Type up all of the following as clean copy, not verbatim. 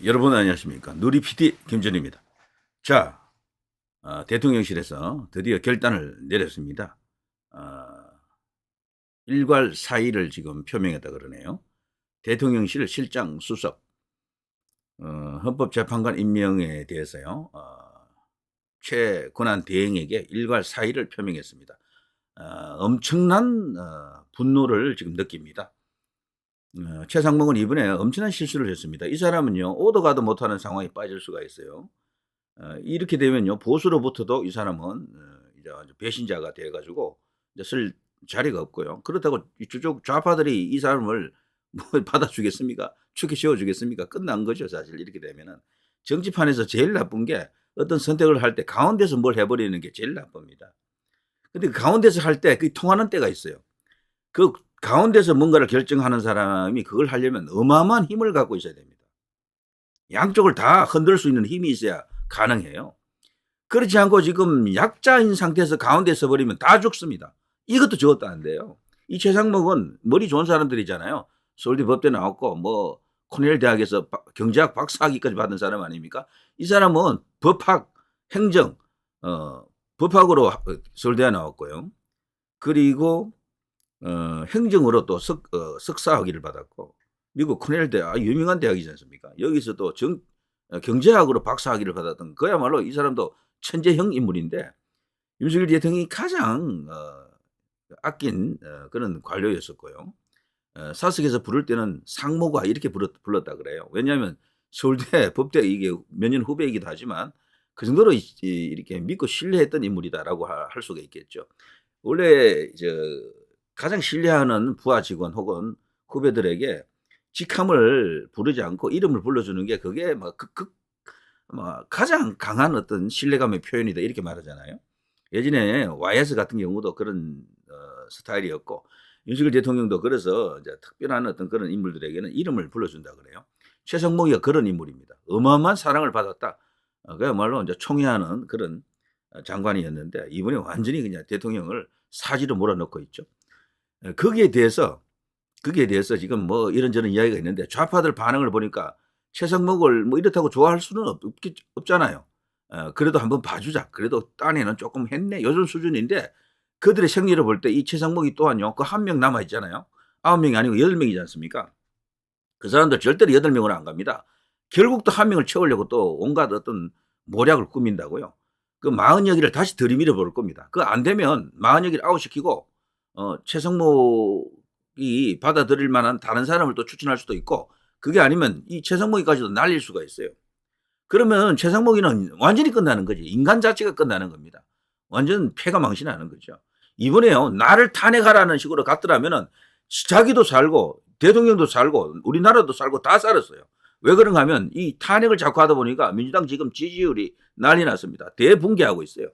여러분 안녕하십니까. 누리 PD 김준입니다. 자, 대통령실에서 드디어 결단을 내렸습니다. 일괄 사의를 지금 표명했다 그러네요. 대통령실 실장 수석, 헌법재판관 임명에 대해서요. 최권한 대행에게 일괄 사의를 표명했습니다. 엄청난 분노를 지금 느낍니다. 최상목은 이번에 엄청난 실수를 했습니다. 이 사람은요, 오도 가도 못하는 상황에 빠질 수가 있어요. 이렇게 되면요, 보수로부터도 이 사람은 이제 배신자가 돼가지고 이제 쓸 자리가 없고요. 그렇다고 이쪽 좌파들이 이 사람을 뭐 받아주겠습니까? 축에 씌워주겠습니까? 끝난 거죠, 사실. 이렇게 되면은. 정치판에서 제일 나쁜 게 어떤 선택을 할 때 가운데서 뭘 해버리는 게 제일 나쁩니다. 근데 그 가운데서 할 때 그게 통하는 때가 있어요. 그 가운데서 뭔가를 결정하는 사람이 그걸 하려면 어마어마한 힘을 갖고 있어야 됩니다. 양쪽을 다 흔들 수 있는 힘이 있어야 가능해요. 그렇지 않고 지금 약자인 상태에서 가운데 서버리면 다 죽습니다. 이것도 저것도 안 돼요. 이 최상목은 머리 좋은 사람들이잖아요. 서울대 법대 나왔고 뭐 코넬 대학에서 경제학 박사학위까지 받은 사람 아닙니까? 이 사람은 법학, 행정, 법학으로 서울대에 나왔고요. 그리고 행정으로 또 석사학위를 받았고 미국 코넬 대학 유명한 대학이지 않습니까? 여기서 또 경제학으로 박사학위를 받았던 그야말로 이 사람도 천재형 인물인데 윤석열 대통령이 가장 아낀 그런 관료였었고요. 사석에서 부를 때는 상모가 이렇게 불렀다 그래요. 왜냐하면 서울대 법대 이게 몇 년 후배이기도 하지만 그 정도로 이렇게 믿고 신뢰했던 인물이다라고 할 수가 있겠죠. 원래 가장 신뢰하는 부하 직원 혹은 후배들에게 직함을 부르지 않고 이름을 불러주는 게 그게 가장 강한 어떤 신뢰감의 표현이다 이렇게 말하잖아요. 예전에 YS 같은 경우도 그런 스타일이었고 윤석열 대통령도 그래서 이제 특별한 어떤 그런 인물들에게는 이름을 불러준다 그래요. 최성목이가 그런 인물입니다. 어마어마한 사랑을 받았다. 그야말로 이제 총애하는 그런 장관이었는데 이번에 완전히 그냥 대통령을 사지로 몰아넣고 있죠. 거기에 대해서 지금 뭐 이런저런 이야기가 있는데 좌파들 반응을 보니까 최상목을 뭐 이렇다고 좋아할 수는 없잖아요. 그래도 한번 봐주자. 그래도 딴에는 조금 했네. 요즘 수준인데 그들의 생리를 볼 때 이 최상목이 또한요. 그 한 명 남아 있잖아요. 9명이 아니고 8명이지 않습니까? 그 사람들 절대로 8명으로 안 갑니다. 결국 또 한 명을 채우려고 또 온갖 어떤 모략을 꾸민다고요. 그 40여기를 다시 들이밀어 볼 겁니다. 그 안 되면 40여기를 아웃시키고 최성목이 받아들일 만한 다른 사람을 또 추천할 수도 있고 그게 아니면 이 최성목이까지도 날릴 수가 있어요. 그러면 최상목이는 완전히 끝나는 거지. 인간 자체가 끝나는 겁니다. 완전 폐가 망신하는 거죠. 이번에요. 나를 탄핵하라는 식으로 갔더라면은 자기도 살고 대통령도 살고 우리나라도 살고 다 살았어요. 왜 그런가 하면 이 탄핵을 자꾸 하다 보니까 민주당 지금 지지율이 난리 났습니다. 대붕괴하고 있어요.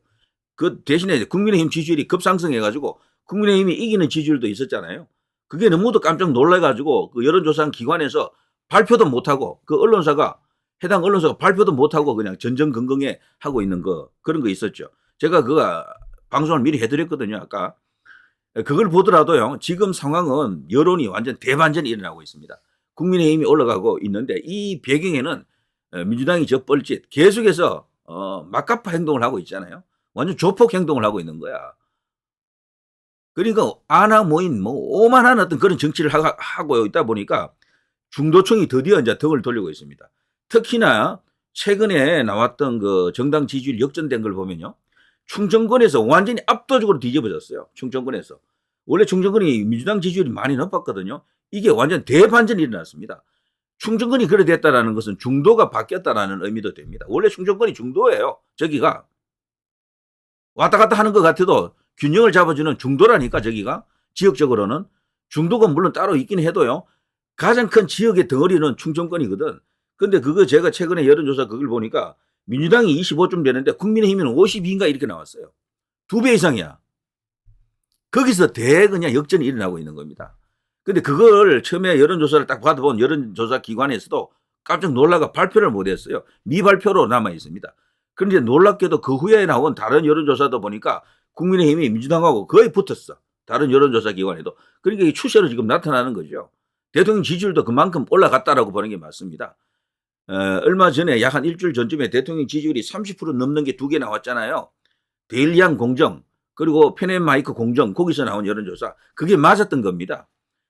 그 대신에 국민의힘 지지율이 급상승해가지고 국민의힘이 이기는 지지율도 있었잖아요. 그게 너무도 깜짝 놀라가지고 그 여론조사 기관에서 발표도 못하고 그 언론사가 해당 언론사가 발표도 못하고 그냥 전전긍긍해 하고 있는 그런 거 있었죠. 제가 그거 방송을 미리 해드렸거든요. 아까. 그걸 보더라도요. 지금 상황은 여론이 완전 대반전이 일어나고 있습니다. 국민의힘이 올라가고 있는데 이 배경에는 민주당이 저 뻘짓 계속해서 막가파 행동을 하고 있잖아요. 완전 조폭 행동을 하고 있는 거야. 그러니까 아나 모인 뭐 오만한 어떤 그런 정치를 하고 있다 보니까 중도층이 드디어 이제 등을 돌리고 있습니다. 특히나 최근에 나왔던 그 정당 지지율 역전된 걸 보면요. 충청권에서 완전히 압도적으로 뒤집어졌어요. 충청권에서. 원래 충청권이 민주당 지지율이 많이 높았거든요. 이게 완전 대반전이 일어났습니다. 충청권이 그래 됐다라는 것은 중도가 바뀌었다라는 의미도 됩니다. 원래 충청권이 중도예요. 저기가. 왔다 갔다 하는 것 같아도 균형을 잡아주는 중도라니까 저기가. 지역적으로는. 중도가 물론 따로 있긴 해도요. 가장 큰 지역의 덩어리는 충청권이거든. 근데 그거 제가 최근에 여론조사 그걸 보니까 민주당이 25쯤 되는데 국민의힘은 52인가 이렇게 나왔어요. 2배 이상이야. 거기서 그냥 역전이 일어나고 있는 겁니다. 근데 그걸 처음에 여론조사를 딱 받아본 여론조사 기관에서도 깜짝 놀라가 발표를 못했어요. 미발표로 남아 있습니다. 그런데 놀랍게도 그 후에 나온 다른 여론조사도 보니까 국민의힘이 민주당하고 거의 붙었어. 다른 여론조사 기관에도. 그러니까 이 추세로 지금 나타나는 거죠. 대통령 지지율도 그만큼 올라갔다라고 보는 게 맞습니다. 얼마 전에 약 한 일주일 전쯤에 대통령 지지율이 30% 넘는 게 2개 나왔잖아요. 데일리안 공정 그리고 페넨마이크 공정 거기서 나온 여론조사 그게 맞았던 겁니다.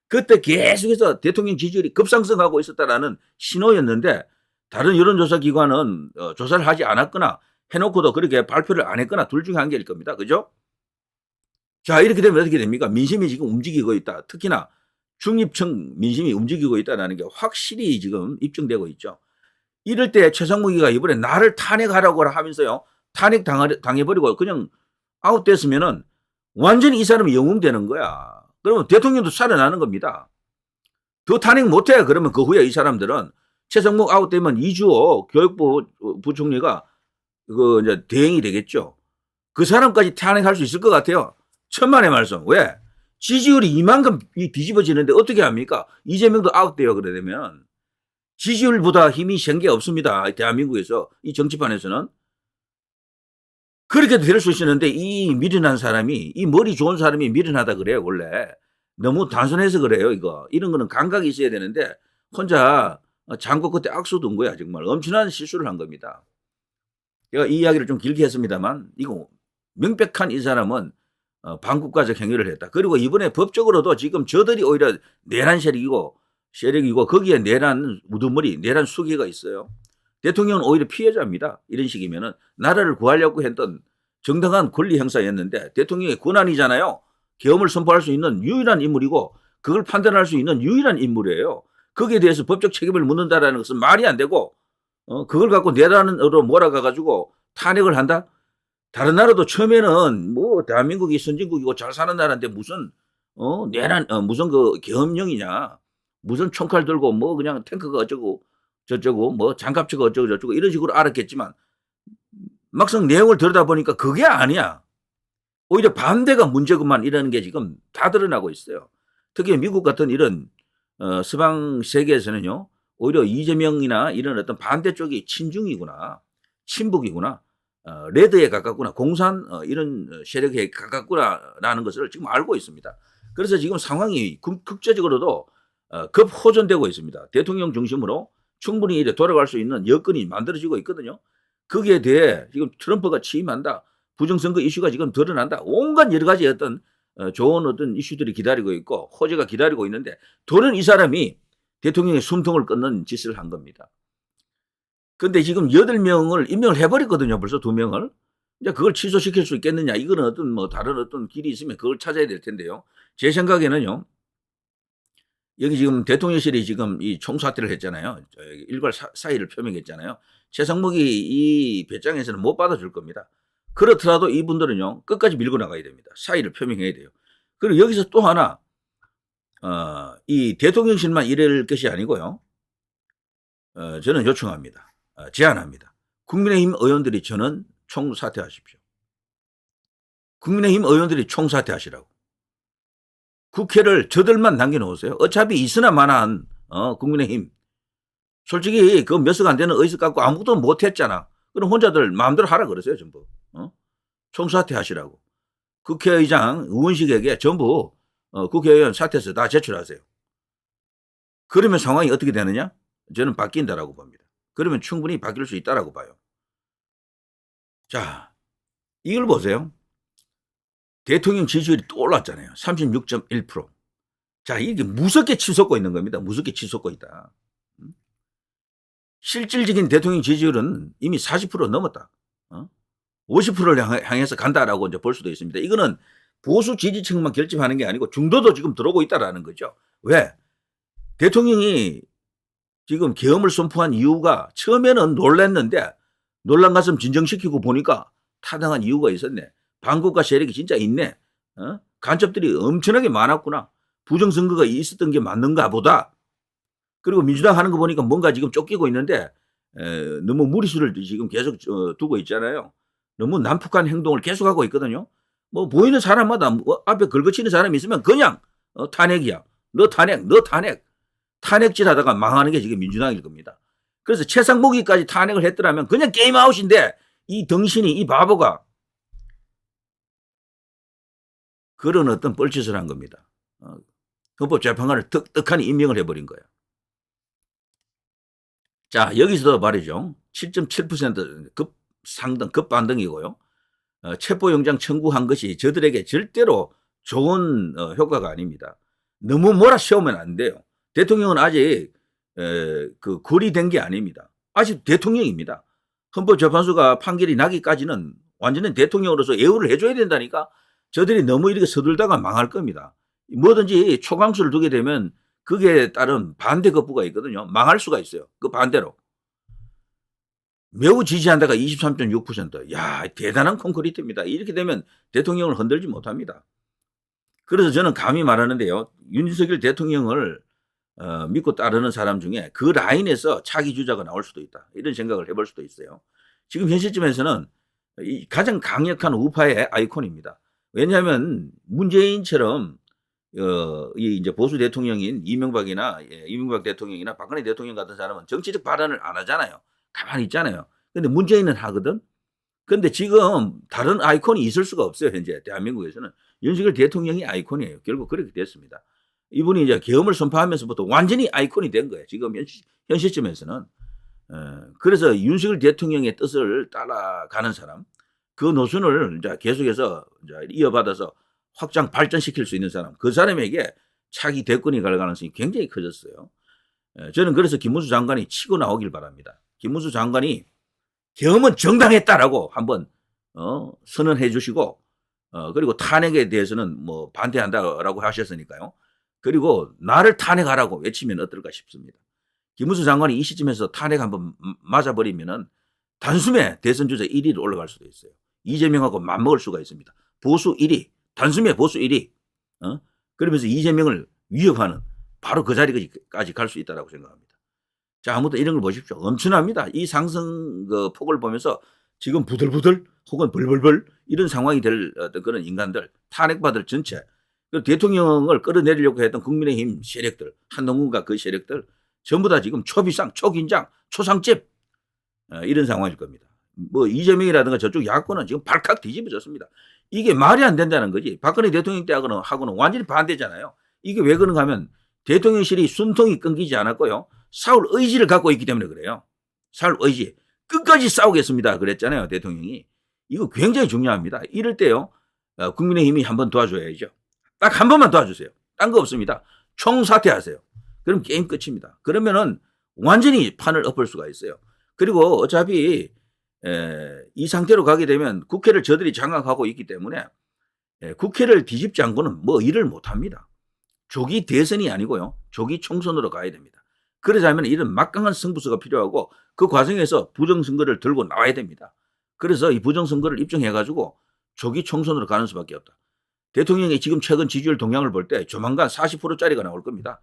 그때 계속해서 대통령 지지율이 급상승하고 있었다라는 신호였는데 다른 여론조사 기관은 조사를 하지 않았거나 해놓고도 그렇게 발표를 안 했거나 둘 중에 한 개일 겁니다. 그죠? 자, 이렇게 되면 어떻게 됩니까? 민심이 지금 움직이고 있다. 특히나 중립층 민심이 움직이고 있다는 게 확실히 지금 입증되고 있죠. 이럴 때 최상무기가 이번에 나를 탄핵하라고 하면서요. 탄핵 당해버리고 그냥 아웃됐으면은 완전히 이 사람이 영웅되는 거야. 그러면 대통령도 살아나는 겁니다. 더 탄핵 못해. 그러면 그 후에 이 사람들은 최상목 아웃되면 이주호 교육부 부총리가 그 이제 대행이 되겠죠. 그 사람까지 탄핵할 수 있을 것 같아요. 천만의 말씀. 왜? 지지율이 이만큼 뒤집어지는데 어떻게 합니까? 이재명도 아웃돼요. 그래 되면 지지율보다 힘이 센 게 없습니다. 대한민국에서 이 정치판에서는. 그렇게도 될 수 있었는데 이 미련한 사람이 이 머리 좋은 사람이 미련하다 그래요. 원래 너무 단순해서 그래요. 이거 이런 거는 감각이 있어야 되는데 혼자 장고 끝에 악수 둔 거야. 정말 엄청난 실수를 한 겁니다. 제가 이 이야기를 좀 길게 했습니다만 이거 명백한 이 사람은 반국가적 행위를 했다. 그리고 이번에 법적으로도 지금 저들이 오히려 내란 세력이고 거기에 내란 우두머리 내란 수기가 있어요. 대통령은 오히려 피해자입니다. 이런 식이면은 나라를 구하려고 했던 정당한 권리 행사였는데 대통령의 권한이잖아요. 계엄을 선포할 수 있는 유일한 인물이고 그걸 판단할 수 있는 유일한 인물이에요. 거기에 대해서 법적 책임을 묻는다라는 것은 말이 안 되고 그걸 갖고 내란으로 몰아가가지고 탄핵을 한다? 다른 나라도 처음에는 뭐 대한민국이 선진국이고 잘 사는 나라인데 무슨 내란 무슨 그 계엄령이냐 무슨 총칼 들고 뭐 그냥 탱크가 어쩌고 저쩌고 뭐 장갑차가 어쩌고 저쩌고 이런 식으로 알았겠지만 막상 내용을 들여다보니까 그게 아니야. 오히려 반대가 문제구만 이라는 게 지금 다 드러나고 있어요. 특히 미국 같은 이런 서방 세계에서는요. 오히려 이재명이나 이런 어떤 반대쪽이 친중이구나. 친북이구나. 레드에 가깝구나. 공산 이런 세력에 가깝구나라는 것을 지금 알고 있습니다. 그래서 지금 상황이 국제적으로도 급호전되고 있습니다. 대통령 중심으로 충분히 이래 돌아갈 수 있는 여건이 만들어지고 있거든요. 거기에 대해 지금 트럼프가 취임한다. 부정선거 이슈가 지금 드러난다. 온갖 여러 가지 어떤 좋은 어떤 이슈들이 기다리고 있고 호재가 기다리고 있는데 도는 이 사람이 대통령의 숨통을 끊는 짓을 한 겁니다. 근데 지금 8명을 임명을 해버렸거든요. 벌써 2명을. 이제 그걸 취소시킬 수 있겠느냐. 이거는 어떤 뭐 다른 어떤 길이 있으면 그걸 찾아야 될 텐데요. 제 생각에는요. 여기 지금 대통령실이 지금 이 총사퇴를 했잖아요. 일괄 사의를 표명했잖아요. 최상목이 이 배짱에서는 못 받아줄 겁니다. 그렇더라도 이분들은요. 끝까지 밀고 나가야 됩니다. 사의를 표명해야 돼요. 그리고 여기서 또 하나 이 대통령실만 이럴 것이 아니고요. 저는 요청합니다. 제안합니다. 국민의힘 의원들이 저는 총사퇴하십시오. 국민의힘 의원들이 총사퇴하시라고. 국회를 저들만 남겨놓으세요. 어차피 있으나 마나한 국민의힘. 솔직히 그 몇 석 안 되는 의석 갖고 아무것도 못했잖아. 그럼 혼자들 마음대로 하라 그러세요. 전부. 총사퇴하시라고. 국회의장 의원식에게 전부 국회의원 사퇴서 다 제출하세요. 그러면 상황이 어떻게 되느냐? 저는 바뀐다라고 봅니다. 그러면 충분히 바뀔 수 있다라고 봐요. 자, 이걸 보세요. 대통령 지지율이 또 올랐잖아요. 36.1%. 자, 이게 무섭게 치솟고 있는 겁니다. 무섭게 치솟고 있다. 실질적인 대통령 지지율은 이미 40% 넘었다. 50%를 향해서 간다라고 이제 볼 수도 있습니다. 이거는 보수 지지층만 결집하는 게 아니고 중도도 지금 들어오고 있다라는 거죠. 왜? 대통령이 지금 계엄을 선포한 이유가 처음에는 놀랐는데 놀란 가슴 진정시키고 보니까 타당한 이유가 있었네. 반국가 세력이 진짜 있네. 간첩들이 엄청나게 많았구나. 부정선거가 있었던 게 맞는가 보다. 그리고 민주당 하는 거 보니까 뭔가 지금 쫓기고 있는데 너무 무리수를 지금 계속 두고 있잖아요. 너무 난폭한 행동을 계속하고 있거든요. 뭐 보이는 사람마다 앞에 긁어치는 사람이 있으면 그냥 탄핵이야. 너 탄핵, 너 탄핵. 탄핵질 하다가 망하는 게 지금 민주당일 겁니다. 그래서 최상목이까지 탄핵을 했더라면 그냥 게임 아웃인데 이 덩신이 이 바보가 그런 어떤 뻘짓을 한 겁니다. 헌법재판관을 떡하니 임명을 해버린 거예요. 자, 여기서도 말이죠. 7.7% 급상승, 급반등이고요. 체포영장 청구한 것이 저들에게 절대로 좋은 효과가 아닙니다. 너무 몰아세우면 안 돼요. 대통령은 아직 그 거리된 게 아닙니다. 아직 대통령입니다. 헌법재판소가 판결이 나기까지는 완전히 대통령으로서 예우를 해줘야 된다니까. 저들이 너무 이렇게 서둘다가 망할 겁니다. 뭐든지 초강수를 두게 되면 그게 따른 반대 거부가 있거든요. 망할 수가 있어요. 그 반대로. 매우 지지한다가 23.6%. 야, 대단한 콘크리트입니다. 이렇게 되면 대통령을 흔들지 못합니다. 그래서 저는 감히 말하는데요. 윤석열 대통령을 믿고 따르는 사람 중에 그 라인에서 차기 주자가 나올 수도 있다. 이런 생각을 해볼 수도 있어요. 지금 현 시점에서는 가장 강력한 우파의 아이콘입니다. 왜냐하면 문재인처럼 이 이제 보수 대통령인 이명박이나 이명박 대통령이나 박근혜 대통령 같은 사람은 정치적 발언을 안 하잖아요. 가만히 있잖아요. 근데 문재인은 하거든. 근데 지금 다른 아이콘이 있을 수가 없어요. 현재 대한민국에서는 윤석열 대통령이 아이콘이에요. 결국 그렇게 됐습니다. 이분이 이제 계엄을 선포하면서부터 완전히 아이콘이 된 거예요. 지금 현 시점에서는. 그래서 윤석열 대통령의 뜻을 따라가는 사람, 그 노선을 이제 계속해서 이제 이어받아서 확장 발전시킬 수 있는 사람, 그 사람에게 차기 대권이 갈 가능성이 굉장히 커졌어요. 저는 그래서 김문수 장관이 치고 나오길 바랍니다. 김문수 장관이 계엄은 정당했다라고 한번 선언해 주시고 그리고 탄핵에 대해서는 뭐 반대한다라고 하셨으니까요. 그리고 나를 탄핵하라고 외치면 어떨까 싶습니다. 김문수 장관이 이 시점에서 탄핵 한번 맞아버리면은 단숨에 대선 주자 1위로 올라갈 수도 있어요. 이재명하고 맞먹을 수가 있습니다. 보수 1위, 단숨에 보수 1위. 그러면서 이재명을 위협하는 바로 그 자리까지 갈 수 있다고 생각합니다. 자, 아무튼 이런 걸 보십시오. 엄청납니다. 이 상승 그 폭을 보면서 지금 부들부들 혹은 벌벌벌 이런 상황이 될 어떤 그런 인간들, 탄핵받을 전체, 그리고 대통령을 끌어내리려고 했던 국민의힘 세력들, 한동훈과 그 세력들 전부 다 지금 초비상, 초긴장, 초상집 이런 상황일 겁니다. 뭐 이재명이라든가 저쪽 야권은 지금 발칵 뒤집어졌습니다. 이게 말이 안 된다는 거지. 박근혜 대통령 때하고는 완전히 반대잖아요. 이게 왜 그런가 하면 대통령실이 숨통이 끊기지 않았고요. 싸울 의지를 갖고 있기 때문에 그래요. 싸울 의지. 끝까지 싸우겠습니다. 그랬잖아요. 대통령이. 이거 굉장히 중요합니다. 이럴 때요. 국민의힘이 한번 도와줘야죠. 딱 한 번만 도와주세요. 딴 거 없습니다. 총사퇴하세요. 그럼 게임 끝입니다. 그러면은 완전히 판을 엎을 수가 있어요. 그리고 어차피 이 상태로 가게 되면 국회를 저들이 장악하고 있기 때문에 국회를 뒤집지 않고는 뭐 일을 못합니다. 조기 대선이 아니고요. 조기 총선으로 가야 됩니다. 그러자면 이런 막강한 승부수가 필요하고 그 과정에서 부정선거를 들고 나와야 됩니다. 그래서 이 부정선거를 입증해가지고 조기 총선으로 가는 수밖에 없다. 대통령이 지금 최근 지지율 동향을 볼 때 조만간 40%짜리가 나올 겁니다.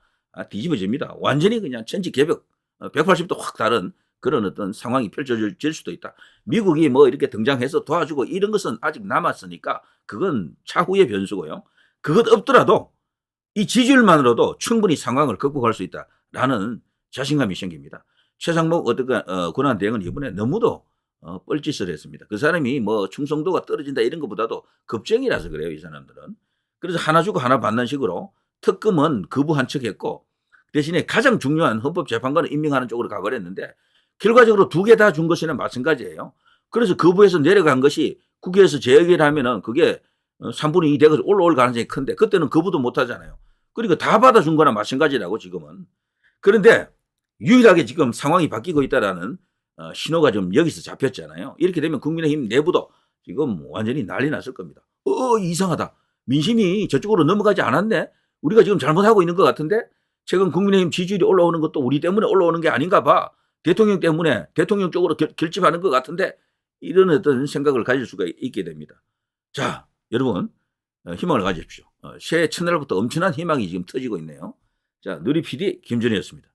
뒤집어집니다. 완전히 그냥 천지개벽 180도 확 다른 그런 어떤 상황이 펼쳐질 수도 있다. 미국이 뭐 이렇게 등장해서 도와주고 이런 것은 아직 남았으니까 그건 차후의 변수고요. 그것 없더라도 이 지지율만으로도 충분히 상황을 극복할 수 있다라는 자신감이 생깁니다. 최상목 권한대행은 이번에 너무도 뻘짓을 했습니다. 그 사람이 뭐 충성도가 떨어진다 이런 것보다도 겁쟁이라서 그래요. 이 사람들은. 그래서 하나 주고 하나 받는 식으로 특검은 거부한 척했고 대신에 가장 중요한 헌법재판관을 임명하는 쪽으로 가버렸는데 결과적으로 두 개 다 준 것이나 마찬가지예요. 그래서 거부해서 내려간 것이 국회에서 재의결을 하면은 그게 3분의 2 돼서 올라올 가능성이 큰데 그때는 거부도 못 하잖아요. 그러니까 다 받아준 거나 마찬가지라고 지금은. 그런데 유일하게 지금 상황이 바뀌고 있다라는 신호가 좀 여기서 잡혔잖아요. 이렇게 되면 국민의힘 내부도 지금 완전히 난리 났을 겁니다. 이상하다. 민심이 저쪽으로 넘어가지 않았네. 우리가 지금 잘못하고 있는 것 같은데 최근 국민의힘 지지율이 올라오는 것도 우리 때문에 올라오는 게 아닌가 봐. 대통령 때문에 대통령 쪽으로 결집하는 것 같은데 이런 어떤 생각을 가질 수가 있게 됩니다. 자, 여러분 희망을 가지십시오. 새해 첫날부터 엄청난 희망이 지금 터지고 있네요. 자, 누리 PD 김준희였습니다.